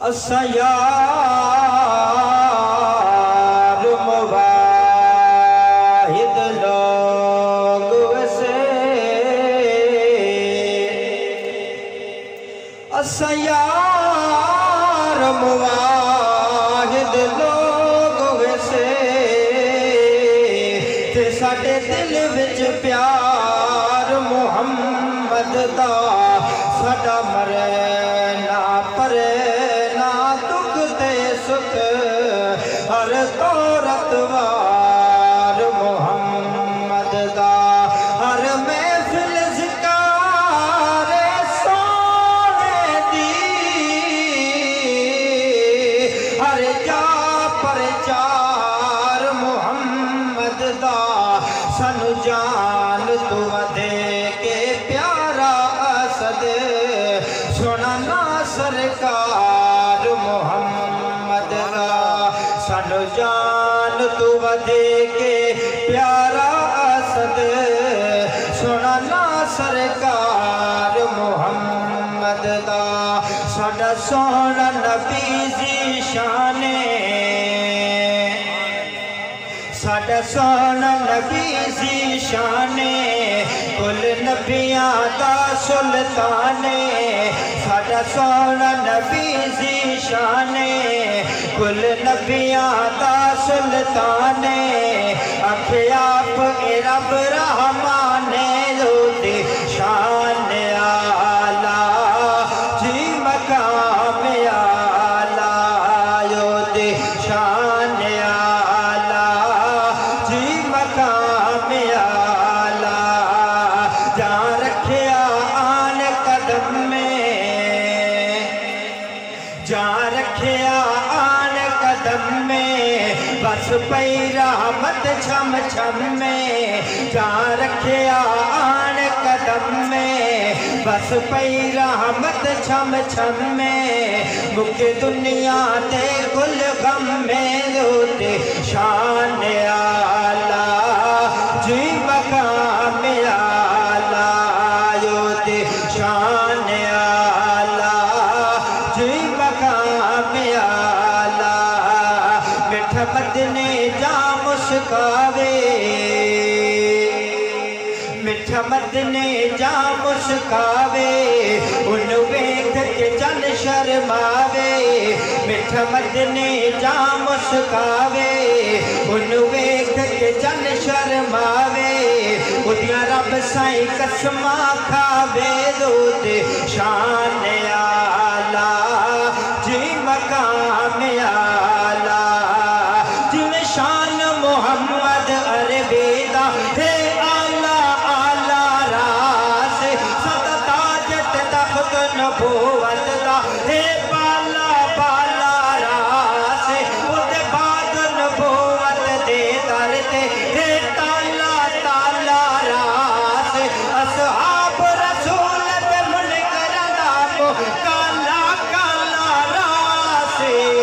असा यार मुवाहिद लोग वैसे, असा यार मुवाहिद लोग वैसे, ते साडे दिल विच प्यार मुहम्मद दा, साडा मरे ना परे सुख हर तौरत वार मुहम्मद दा, हर महफिल ज़िकार सोने दी, हर जा प्रचार मुहम्मद दा, सानू जान तू दे के प्यारा असद, सुना ना सरकार मुहम्मद दा, सानू जान तू दे के प्यारा असद, सुना ना सरकार मुहम्मद दा, साडा सोना नबी दी शाने, साडा सोना नबी दी शाने, कुल नबियां दा सुल्ताने, साडा सोना नबी दी शाने, कुल नबियां दा सुल्ताने, आखे आप रब रहमाने लोते शान आला जी मकाम आला योते शान आला जी मकाम आला, जहाँ रखिया आन कदम में, जहाँ रखिया आन कदम में, बस पई रहमत छम छम में, जहाँ रखिया आन कदम में, बस पई रहमत छम छम में, मुके दुनिया ते कुल गम में लोते शान आला जी मकाम आला योते शान आला जी मकाम आला, मिठा मदने जा मुस्कावे, मिठा मदने जा मुस्कावे, उन वेख के जन शर्मावे, मिठा मदने जा मुस्कावे, उन वेख के जन शर्मावे, उदिया रब साईं कसमा खावे लोते शान आला जी मकाम आला, जिवें शान मुहम्मद अरबीदा है आला आला रास, सदा ताजत तख्त नबूवत दा है बाला बाला रास, उदे बाद नबूवत दे दर ते है ताला ताला रास, असहाब रसूल ते मुनकरां दा काला काला रास,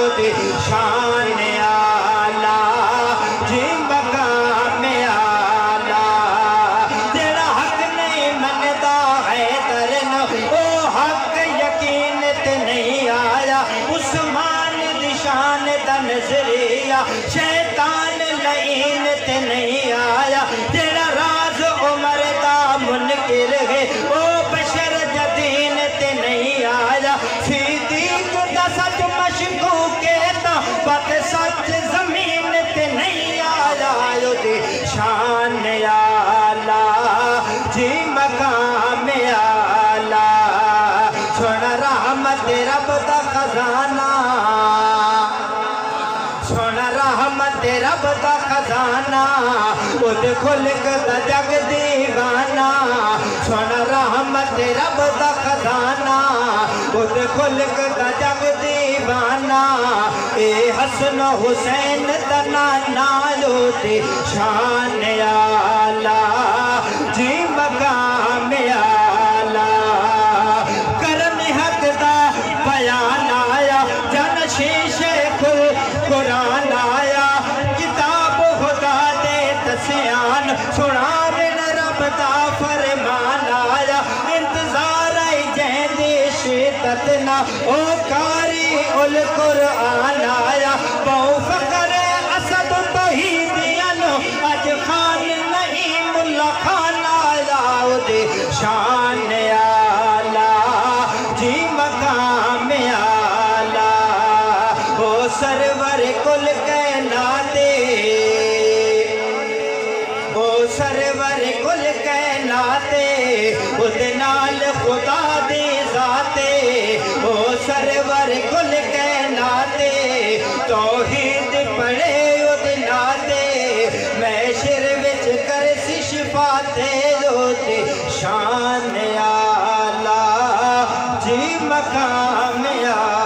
उदे शान आला जी मकाम आला, जेड़ा हक नहीं मनदा है दरन ओ हक यकीन ते नहीं आया, उस्मान दी शान दा नजरिया शैतान लईन ते नहीं आया, जेड़ा राज उमर दा मुनकिर है ओ बशर जदीन ते नहीं आया, सिद्दीक दा सच मशकूक दा बात सच जमीन ते नहीं आया, योदे शान आला जी मकाम आला, सुन रहमत रब दा खजाना, सुन रहमत रब दा खजाना, उदे खुलक दा जग दीवाना, सुन रहमत रब दा खजाना, उदे खुलक दा जग दीवाना, ए हसन हुसैन दा नाना योते शान आला जी मकाम आला, करम हक दा बयान आया, जन शीशे खुल कुरान आया, किताब खुदा दे दसियान सुन ओ कारी उल कुरान आया बहु फकर असद तहीदियन अज खान नहीं मुल्ला खान आया उदे शान आला जी मकाम आला ओ सरवर कुल कहलाते ओ सरवर कुल कहलाते उदे नाल खुदा दी जाते ओ सरवर कुल कहलाते तौहीद पढ़े उदे नाते मैं शिर विच कर शिफाते उदे शान आला जी मकाम आला।